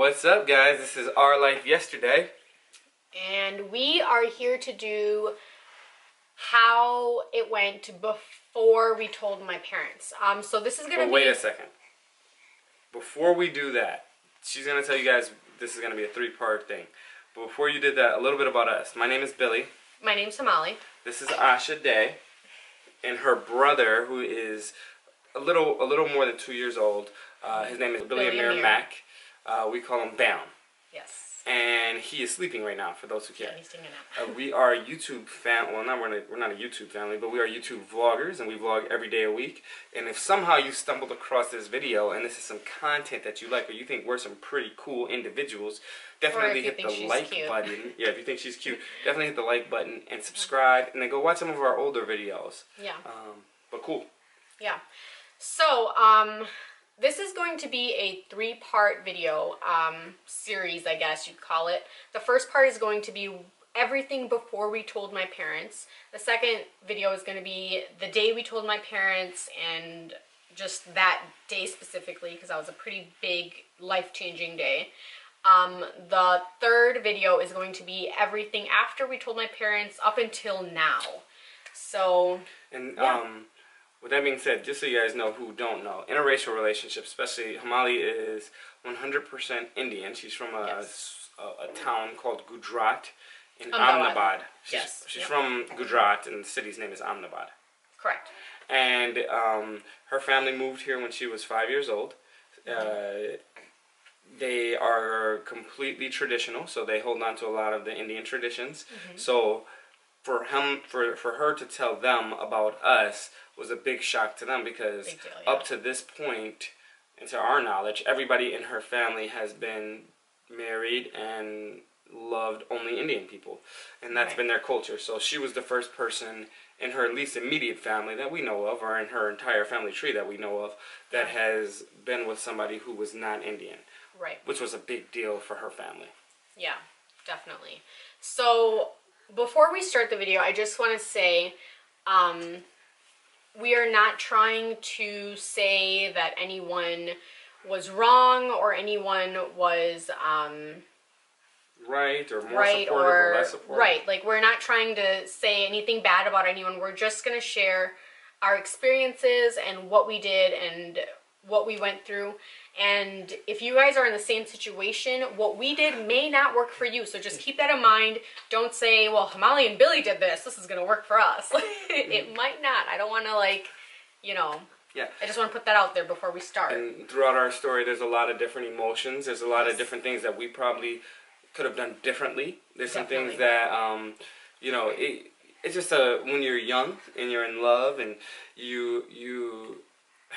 What's up, guys? This is Our Life Yesterday. And we are here to do how it went before we told my parents. So this is going to be... Wait a second. Before we do that, she's going to tell you guys this is going to be a three-part thing. But before you did that, a little bit about us. My name is Billy. My name's Somali. This is Asha Day. And her brother, who is a little more than 2 years old. His name is Billy Amir Mack. We call him Bam. Yes. And he is sleeping right now, for those who care. Yeah, he's taking a nap. We are a YouTube fan. Well, we're not a YouTube family, but we are YouTube vloggers, and we vlog every day a week. And if somehow you stumbled across this video, and this is some content that you like, or you think we're some pretty cool individuals, definitely hit the like button. Yeah, if you think she's cute, definitely hit the like button and subscribe, and then go watch some of our older videos. Yeah. But cool. Yeah. So, this is going to be a three-part video series, I guess you'd call it. The first part is going to be everything before we told my parents. The second video is going to be the day we told my parents and just that day specifically, because that was a pretty big, life-changing day. The third video is going to be everything after we told my parents up until now. So, and yeah. With that being said, just so you guys know who don't know, interracial relationships, especially Hamali is 100% Indian. She's from a town called Gujarat in Ahmedabad. She's from Gujarat, and the city's name is Ahmedabad. Correct. And her family moved here when she was 5 years old. They are completely traditional, so they hold on to a lot of the Indian traditions. So for her to tell them about us was a big shock to them, because up to this point, and to our knowledge, everybody in her family has been married and loved only Indian people, and that's been their culture. So she was the first person in her at least immediate family that we know of, or in her entire family tree that we know of, that has been with somebody who was not Indian. Right. Which was a big deal for her family. Yeah, definitely. So before we start the video, I just want to say, we are not trying to say that anyone was wrong or anyone was right or more supportive or less supportive. Right, like we're not trying to say anything bad about anyone. We're just going to share our experiences and what we did and what we went through. And if you guys are in the same situation, what we did may not work for you. So just keep that in mind. Don't say, well, Hamali and Billy did this. This is going to work for us. It might not. I don't want to, like, you know. Yeah. I just want to put that out there before we start. And throughout our story, there's a lot of different emotions. There's a lot of different things that we probably could have done differently. There's some things that, you know, it's just when you're young and you're in love and you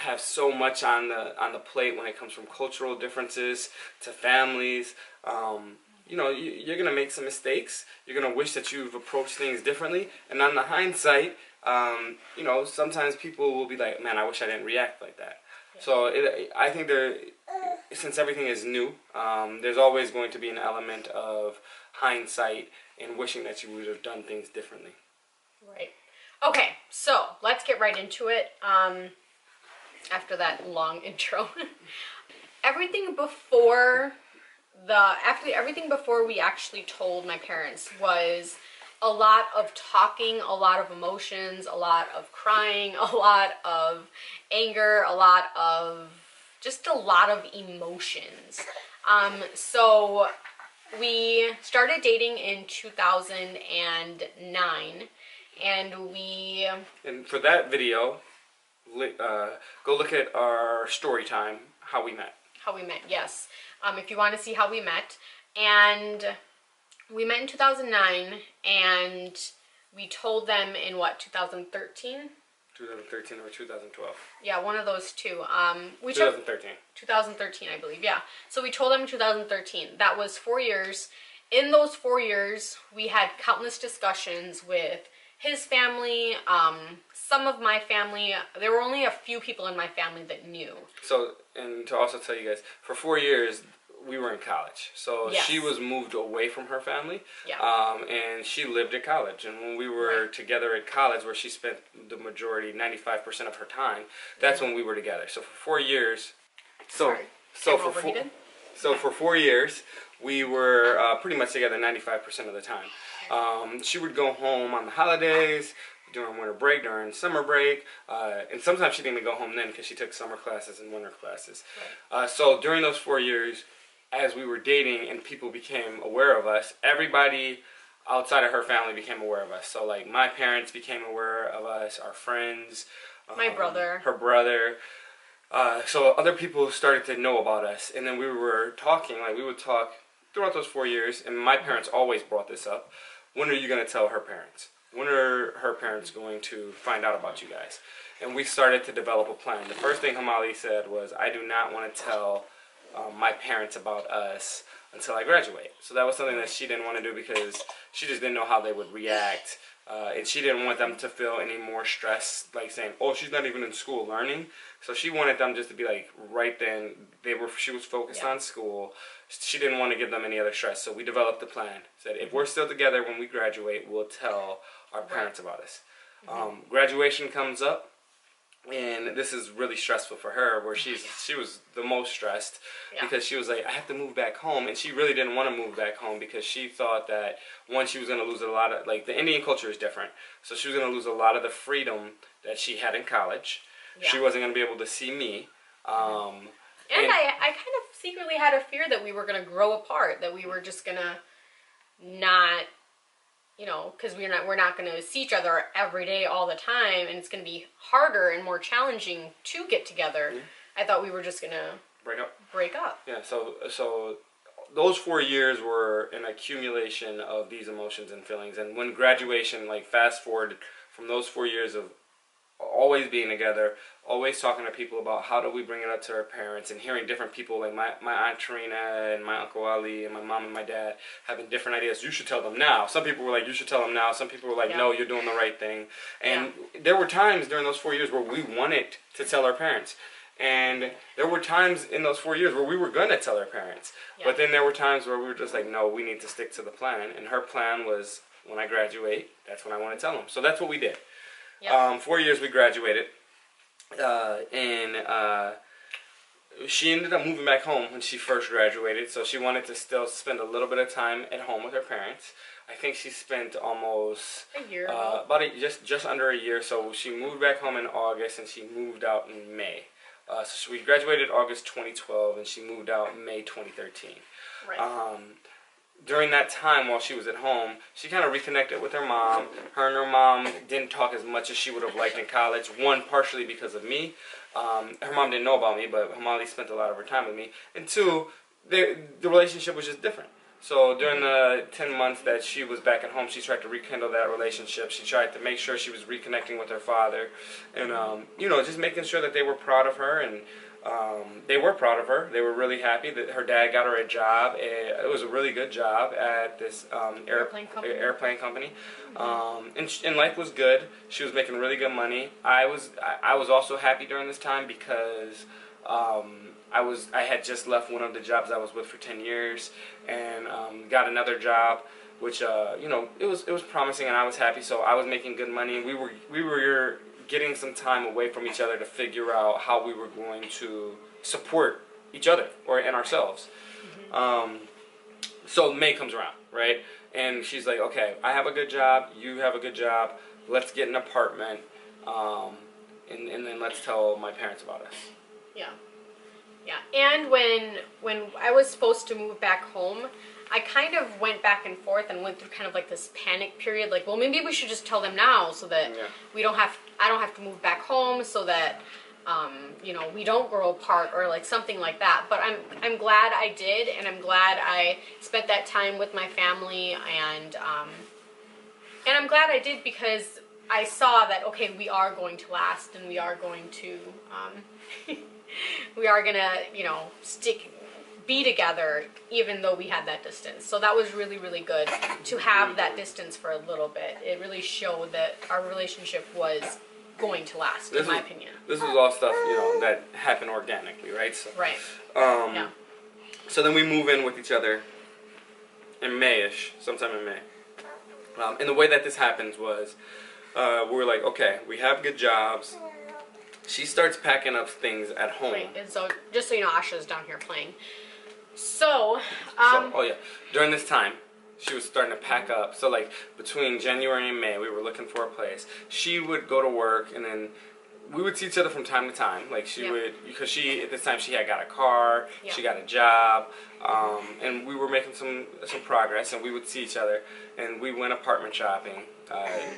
have so much on the plate when it comes from cultural differences to families. You know, you're gonna make some mistakes. You're gonna wish that you've approached things differently. And on the hindsight, you know, sometimes people will be like, "Man, I wish I didn't react like that." Yeah. So I think since everything is new, there's always going to be an element of hindsight and wishing that you would have done things differently. Right. Okay. So let's get right into it. After that long intro. everything before we actually told my parents was a lot of talking, a lot of emotions, a lot of crying, a lot of anger, a lot of emotions. So we started dating in 2009, and for that video, go look at our story time, how we met. How we met, yes. If you want to see how we met. And we met in 2009, and we told them in, what, 2013? 2013 or 2012. Yeah, one of those two. 2013. 2013, I believe, yeah. So we told them in 2013. That was 4 years. In those 4 years, we had countless discussions with his family, some of my family. There were only a few people in my family that knew. So, and to also tell you guys, for 4 years, we were in college. So she was moved away from her family, and she lived at college. And when we were together at college, where she spent the majority, 95% of her time, that's when we were together. So for 4 years, So for 4 years, we were pretty much together 95% of the time. She would go home on the holidays, during winter break, during summer break, and sometimes she didn't even go home then because she took summer classes and winter classes. Right. So during those 4 years, as we were dating and people became aware of us, everybody outside of her family became aware of us. So like my parents became aware of us, our friends, my brother, her brother. So other people started to know about us, and then we were talking. Like we would talk throughout those 4 years, and my parents always brought this up. When are you going to tell her parents? When are her parents going to find out about you guys? And we started to develop a plan. The first thing Hamali said was, I do not want to tell my parents about us until I graduate. So that was something that she didn't want to do because she just didn't know how they would react. And she didn't want them to feel any more stress, like saying, oh, she's not even in school learning. So she wanted them just to be like, right then, she was focused on school. She didn't want to give them any other stress. So we developed a plan. Said, if we're still together when we graduate, we'll tell our parents about us. Graduation comes up. And this is really stressful for her, where she was the most stressed because she was like, I have to move back home, and she really didn't want to move back home because she thought that one, she was going to lose a lot of, like, the Indian culture is different, so she was going to lose a lot of the freedom that she had in college. She wasn't going to be able to see me. And I kind of secretly had a fear that we were going to grow apart, that we were just going to not, you know, because we're not going to see each other every day all the time, and it's going to be harder and more challenging to get together. I thought we were just going to break up. Yeah, so those 4 years were an accumulation of these emotions and feelings. And when graduation, like fast forward from those 4 years of always being together, always talking to people about how do we bring it up to our parents, and hearing different people, like my Aunt Trina and my Uncle Ali and my mom and my dad having different ideas. You should tell them now. Some people were like, you should tell them now. Some people were like, no, you're doing the right thing. And there were times during those 4 years where we wanted to tell our parents. And there were times in those 4 years where we were going to tell our parents. But then there were times where we were just like, no, we need to stick to the plan. And her plan was, when I graduate, that's when I want to tell them. So that's what we did. 4 years we graduated, and she ended up moving back home when she first graduated, so she wanted to still spend a little bit of time at home with her parents. I think she spent almost a year, just under a year. So she moved back home in August, and she moved out in May. So we graduated August 2012, and she moved out May 2013. Right. During that time, while she was at home, she kind of reconnected with her mom. Her and her mom didn't talk as much as she would have liked in college. One, partially because of me. Her mom didn't know about me, but Hamali spent a lot of her time with me. And two, the relationship was just different. So during the 10 months that she was back at home, she tried to rekindle that relationship. She tried to make sure she was reconnecting with her father. And, you know, just making sure that they were proud of her. And they were proud of her. They were really happy that her dad got her a job. It was a really good job at this airplane company. And life was good. She was making really good money. I was also happy during this time because I had just left one of the jobs I was with for 10 years and got another job, which you know, it was promising, and I was happy. So I was making good money. We were getting some time away from each other to figure out how we were going to support each other and ourselves. So May comes around, right? And she's like, okay, I have a good job, you have a good job, let's get an apartment, and then let's tell my parents about us. And when I was supposed to move back home, I kind of went back and forth and went through kind of like this panic period, like, well, maybe we should just tell them now so that I don't have to move back home, so that you know, we don't grow apart, or like something like that. But I'm glad I did, and I'm glad I spent that time with my family, and I'm glad I did because I saw that, okay, we are going to last, and we are going to we are gonna, you know, be together even though we had that distance. So that was really, really good to have that distance for a little bit. It really showed that our relationship was going to last, in my opinion. This was all stuff, you know, that happened organically, right? So, right. So then we move in with each other in May-ish, sometime in May. And the way that this happens was, we were like, okay, we have good jobs. She starts packing up things at home. Right. And so, just so you know, Asha's down here playing. So, oh yeah, during this time, she was starting to pack up. So like between January and May, we were looking for a place. She would go to work, and then we would see each other from time to time. Like she would, because she at this time she had got a car, she got a job, and we were making some progress. And we would see each other, and we went apartment shopping.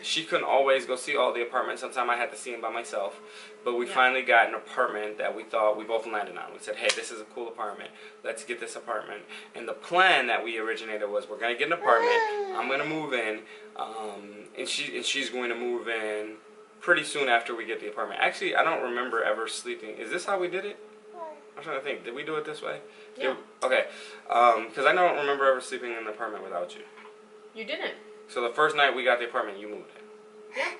She couldn't always go see all the apartments. Sometimes I had to see them by myself. But we finally got an apartment that we thought we both landed on. We said, hey, this is a cool apartment. Let's get this apartment. And the plan that we originated was we're going to get an apartment. I'm going to move in. And she's going to move in pretty soon after we get the apartment. Actually, I don't remember ever sleeping. Is this how we did it? I'm trying to think. Did we do it this way? Yeah. Okay. Because I don't remember ever sleeping in the apartment without you. You didn't. So the first night we got the apartment, you moved in. Yeah.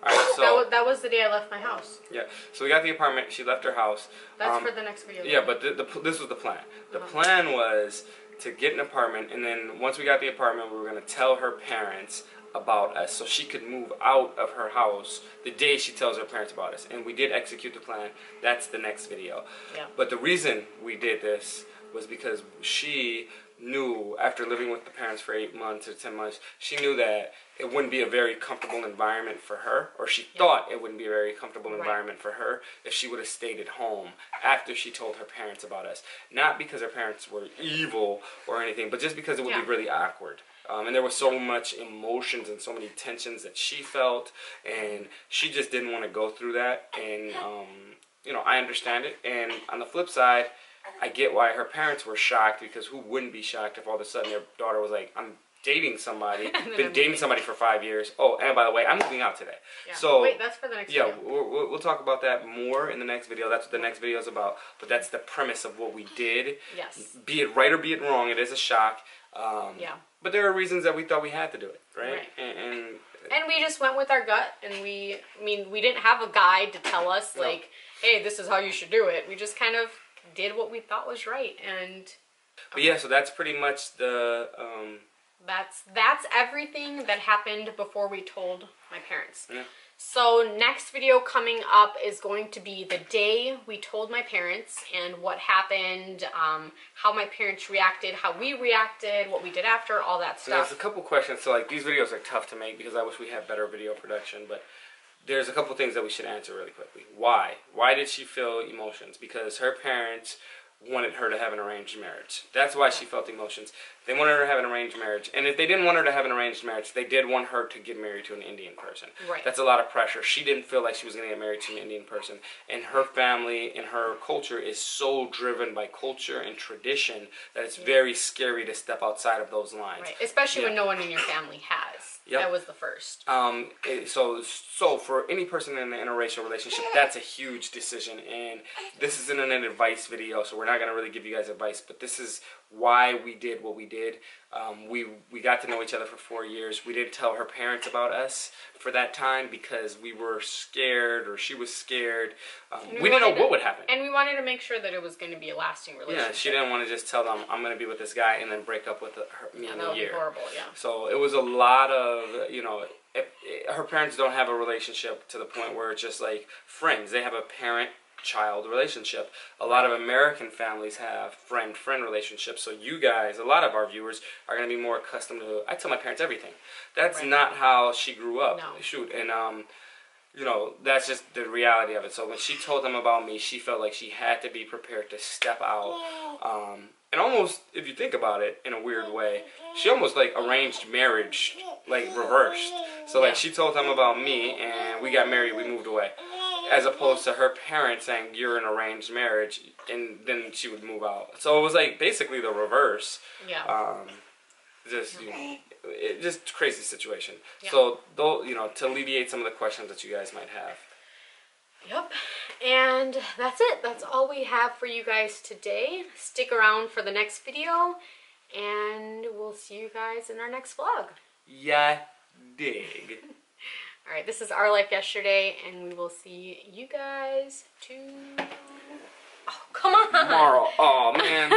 All right, so that was the day I left my house. yeah, so we got the apartment. She left her house. That's for the next video. Yeah, but this was the plan. The plan was to get an apartment, and then once we got the apartment, we were going to tell her parents about us, so she could move out of her house the day she tells her parents about us. And we did execute the plan. That's the next video. Yeah. But the reason we did this was because she knew, after living with the parents for 8 months or 10 months, she knew that it wouldn't be a very comfortable environment for her, or she thought it wouldn't be a very comfortable environment for her if she would have stayed at home after she told her parents about us. Not because her parents were evil or anything, but just because it would be really awkward. And there was so much emotions and so many tensions that she felt, and she just didn't want to go through that. And, you know, I understand it. And on the flip side, I get why her parents were shocked, because who wouldn't be shocked if all of a sudden their daughter was like, I'm dating somebody, been dating somebody for 5 years. Oh, and by the way, I'm moving out today. Yeah. So wait, that's for the next video. We'll talk about that more in the next video. That's what the next video is about. But that's the premise of what we did. Yes. Be it right or be it wrong, it is a shock. But there are reasons that we thought we had to do it, right? And we just went with our gut, and we didn't have a guide to tell us, like, hey, this is how you should do it. We just kind of did what we thought was right, and... But yeah, so that's pretty much the... That's everything that happened before we told my parents. Yeah. So next video coming up is going to be the day we told my parents and what happened, how my parents reacted, how we reacted, what we did after, all that stuff. There's a couple questions. So like these videos are tough to make because I wish we had better video production, but there's a couple things that we should answer really quickly. Why? Why did she feel emotions? Because her parents wanted her to have an arranged marriage. That's why she felt emotions. They wanted her to have an arranged marriage. And if they didn't want her to have an arranged marriage, they did want her to get married to an Indian person. Right. That's a lot of pressure. She didn't feel like she was going to get married to an Indian person. And her family and her culture is so driven by culture and tradition that it's very scary to step outside of those lines. Right. Especially when no one in your family has. Yep. That was the first. So for any person in an interracial relationship, that's a huge decision. And this isn't an advice video, so we're not going to really give you guys advice. But this is why we did what we did. We got to know each other for 4 years. We didn't tell her parents about us for that time because we were scared, or she was scared. We didn't know what would happen. And we wanted to make sure that it was going to be a lasting relationship. Yeah, she didn't want to just tell them, I'm going to be with this guy and then break up with me in a year. That would be horrible, yeah. So it was a lot of, her parents don't have a relationship to the point where it's just like friends. They have a parent-child relationship. A lot of American families have friend-friend relationships. So you guys, a lot of our viewers, are going to be more accustomed to, I tell my parents everything. That's not how she grew up. No. Shoot, and that's just the reality of it. So when she told them about me, she felt like she had to be prepared to step out. And almost, if you think about it in a weird way, she almost like arranged marriage, like reversed. So like she told them about me, and we got married, we moved away. As opposed to her parents saying, you're in arranged marriage, and then she would move out. So it was like basically the reverse. Yeah. Just crazy situation. Yeah. So, to alleviate some of the questions that you guys might have. Yep. And that's it. That's all we have for you guys today. Stick around for the next video, and we'll see you guys in our next vlog. Yeah, dig. All right, this is Our Life Yesterday, and we will see you guys tomorrow. Oh, come on. Tomorrow. Oh, man.